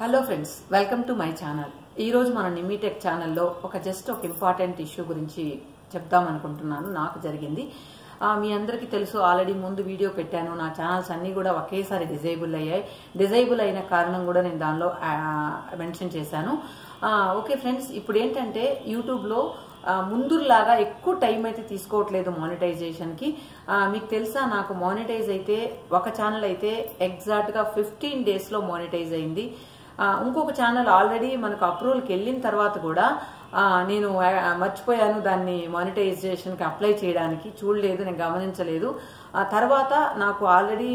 Hello friends, welcome to my channel. ఈరోజు మన నిమ్మిటెక్ ఛానల్లో జస్ట్ ఒక ఇంపార్టెంట్ ఇష్యూ గురించి చెప్దాం అనుకుంటున్నాను. నాకు జరిగింది. మీ అందరికీ తెలుసు, ఆల్రెడీ ముందు వీడియో పెట్టాను. నా ఛానల్స్ అన్నీ కూడా ఒకేసారి డిజేబుల్ అయ్యాయి. డిజేబుల్ అయిన కారణం కూడా నేను దానిలో మెన్షన్ చేశాను. ఓకే ఫ్రెండ్స్, ఇప్పుడు ఏంటంటే యూట్యూబ్లో ముందులాగా ఎక్కువ టైం అయితే తీసుకోవట్లేదు మానిటైజేషన్కి. మీకు తెలుసా, నాకు మానిటైజ్ అయితే ఒక ఛానల్ అయితే ఎగ్జాక్ట్గా 15 డేస్లో మానిటైజ్ అయింది. ఇంకొక ఛానల్ ఆల్రెడీ మనకు అప్రూవల్కి వెళ్ళిన తర్వాత కూడా నేను మర్చిపోయాను దాన్ని మానిటైజేషన్కి అప్లై చేయడానికి, చూడలేదు, నేను గమనించలేదు. ఆ తర్వాత నాకు ఆల్రెడీ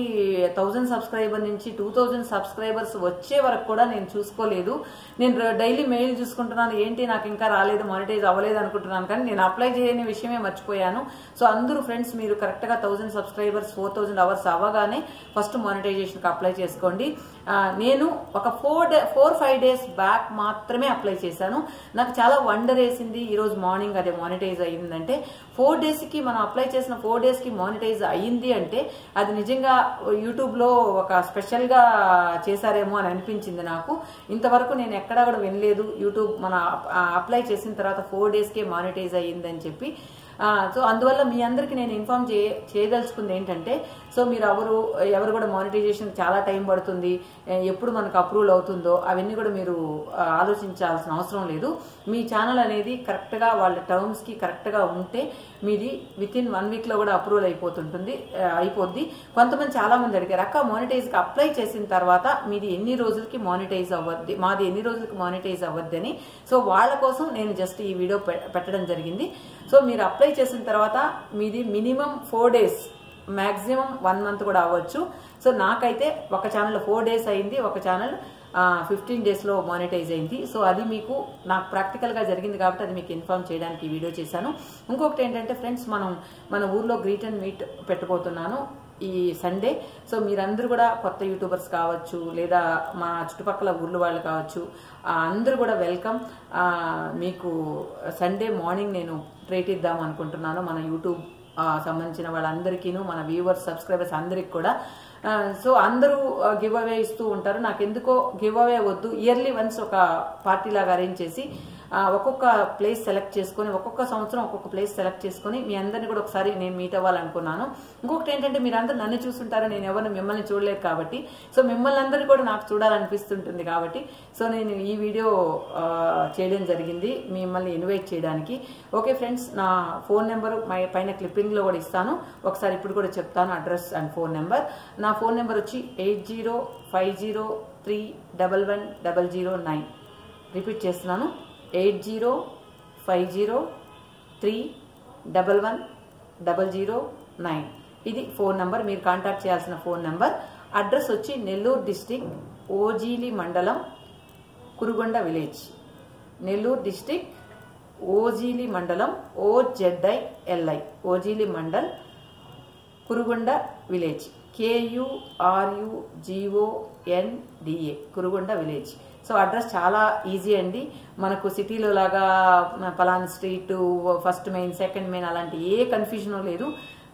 1000 సబ్స్క్రైబర్ నుంచి 2000 సబ్స్క్రైబర్స్ వచ్చే వరకు కూడా నేను చూసుకోలేదు. నేను డైలీ మెయిల్ చూసుకుంటున్నాను, ఏంటి నాకు ఇంకా రాలేదు, మానిటైజ్ అవ్వలేదు అనుకుంటున్నాను, కానీ నేను అప్లై చేయని విషయమే మర్చిపోయాను. సో అందరూ ఫ్రెండ్స్, మీరు కరెక్ట్గా 1000 సబ్స్క్రైబర్స్ 4000 అవర్స్ అవ్వగానే ఫస్ట్ మానిటైజేషన్కి అప్లై చేసుకోండి. నేను ఒక 4-5 డేస్ బ్యాక్ మాత్రమే అప్లై చేశాను. నాకు చాలా వండర్ వేసింది ఈరోజు మార్నింగ్ అదే మానిటైజ్ అయ్యిందంటే. 4 డేస్కి మనం అప్లై చేసిన 4 డేస్కి మానిటైజ్ అయ్యింది అంటే అది నిజంగా యూట్యూబ్లో ఒక స్పెషల్గా చేశారేమో అని అనిపించింది నాకు. ఇంతవరకు నేను ఎక్కడా కూడా వినలేదు యూట్యూబ్ మన అప్లై చేసిన తర్వాత 4 డేస్కే మానిటైజ్ అయ్యిందని చెప్పి. సో అందువల్ల మీ అందరికీ నేను ఇన్ఫార్మ్ చేయదలుచుకుంది ఏంటంటే, సో మీరు ఎవరు కూడా మానిటైజేషన్ చాలా టైం పడుతుంది, ఎప్పుడు మనకు అప్రూవల్ అవుతుందో అవన్నీ కూడా మీరు ఆలోచించాల్సిన అవసరం లేదు. మీ ఛానల్ అనేది కరెక్ట్గా వాళ్ళ టర్మ్స్కి కరెక్ట్గా ఉంటే మీది వితిన్ 1 వీక్లో కూడా అప్రూవల్ అయిపోద్ది. కొంతమంది చాలా మంది అడిగారు, అక్క మానిటైజ్కి అప్లై చేసిన తర్వాత మీది ఎన్ని రోజులకి మానిటైజ్ అవ్వద్ది, మాది ఎన్ని రోజులకి మానిటైజ్ అవ్వద్ది అని. సో వాళ్ళ కోసం నేను జస్ట్ ఈ వీడియో పెట్టడం జరిగింది. సో మీరు అప్లై చేసిన తర్వాత మీది మినిమం 4 డేస్, మ్యాక్సిమం 1 మంత్ కూడా అవ్వచ్చు. సో నాకైతే ఒక ఛానల్ 4 డేస్ అయింది, ఒక ఛానల్ 15 డేస్లో మానిటైజ్ అయింది. సో అది మీకు నాకు ప్రాక్టికల్గా జరిగింది కాబట్టి అది మీకు ఇన్ఫార్మ్ చేయడానికి ఈ వీడియో చేశాను. ఇంకొకటి ఏంటంటే ఫ్రెండ్స్, మన ఊర్లో గ్రీట్ అండ్ మీట్ పెట్టబోతున్నాను ఈ సండే. సో మీరందరూ కూడా కొత్త యూట్యూబర్స్ కావచ్చు, లేదా మా చుట్టుపక్కల ఊర్ల వాళ్ళు కావచ్చు, అందరూ కూడా వెల్కమ్. మీకు సండే మార్నింగ్ నేను ట్రీట్ ఇద్దాం అనుకుంటున్నాను మన యూట్యూబ్ సంబంధించిన వాళ్ళందరికీను, మన వ్యూవర్స్ సబ్స్క్రైబర్స్ అందరికి కూడా. సో అందరూ గివ్ అవే ఇస్తూ ఉంటారు. నాకు ఎందుకో గివ్ అవే వద్దు, ఇయర్లీ వన్స్ ఒక పార్టీ లాగా అరేంజ్ చేసి ఒక్కొక్క ప్లేస్ సెలెక్ట్ చేసుకొని, ఒక్కొక్క సంవత్సరం ఒక్కొక్క ప్లేస్ సెలెక్ట్ చేసుకొని మీ అందరినీ కూడా ఒకసారి నేను మీట్ అవ్వాలనుకున్నాను. ఇంకొకటి ఏంటంటే, మీరందరూ నన్ను చూస్తుంటారు, నేను ఎవరిని మిమ్మల్ని చూడలేదు కాబట్టి. సో మిమ్మల్ని అందరూ కూడా నాకు చూడాలనిపిస్తుంటుంది కాబట్టి సో నేను ఈ వీడియో చేయడం జరిగింది మిమ్మల్ని ఇన్వైట్ చేయడానికి. ఓకే ఫ్రెండ్స్, నా ఫోన్ నెంబర్ పైన క్లిప్పింగ్లో కూడా ఇస్తాను, ఒకసారి ఇప్పుడు కూడా చెప్తాను అడ్రస్ అండ్ ఫోన్ నెంబర్. నా ఫోన్ నెంబర్ వచ్చి 8050311009. రిపీట్ చేస్తున్నాను, 8050311009. ఇది ఫోన్ నంబర్, మీరు కాంటాక్ట్ చేయాల్సిన ఫోన్ నంబర్. అడ్రస్ వచ్చి నెల్లూరు డిస్టిక్, ఓజీలి మండలం, కురుగొండ విలేజ్. నెల్లూరు డిస్టిక్, ఓజీలి మండలం, OZILI, Ozili mandal, Kurugonda village, KURUGONDA, Kurugonda village. So address చాలా ఈజీ అండి. మనకు సిటీలో లాగా పలానా street, first main, second main అలాంటి ఏ కన్ఫ్యూజన్ లేదు.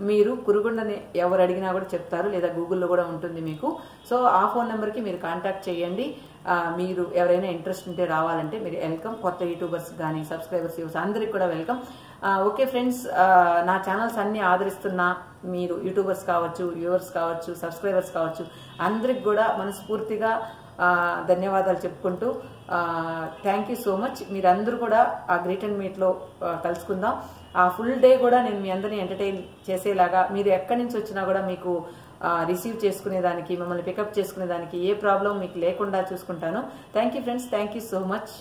మీరు కురుగొండని ఎవరు అడిగినా కూడా చెప్తారు, లేదా గూగుల్లో కూడా ఉంటుంది మీకు. సో ఆ ఫోన్ నెంబర్కి మీరు కాంటాక్ట్ చేయండి. మీరు ఎవరైనా ఇంట్రెస్ట్ ఉంటే రావాలంటే మీరు వెల్కమ్. కొత్త యూట్యూబర్స్ కానీ సబ్స్క్రైబర్స్ అందరికి కూడా వెల్కమ్. ఓకే ఫ్రెండ్స్, నా ఛానల్స్ అన్ని ఆదరిస్తున్న మీరు యూట్యూబర్స్ కావచ్చు, వ్యూవర్స్ కావచ్చు, సబ్స్క్రైబర్స్ కావచ్చు, అందరికి కూడా మనస్ఫూర్తిగా ధన్యవాదాలు చెప్పుకుంటూ థ్యాంక్ యూ సో మచ్. మీరందరూ కూడా ఆ గ్రీట్ అండ్ మీట్లో కలుసుకుందాం. ఆ ఫుల్ డే కూడా నేను మీ అందరినీ ఎంటర్టైన్ చేసేలాగా, మీరు ఎక్కడి నుంచి వచ్చినా కూడా మీకు రిసీవ్ చేసుకునేదానికి, మిమ్మల్ని పికప్ చేసుకునేదానికి ఏ ప్రాబ్లం మీకు లేకుండా చూసుకుంటాను. Thank you friends, thank you so much.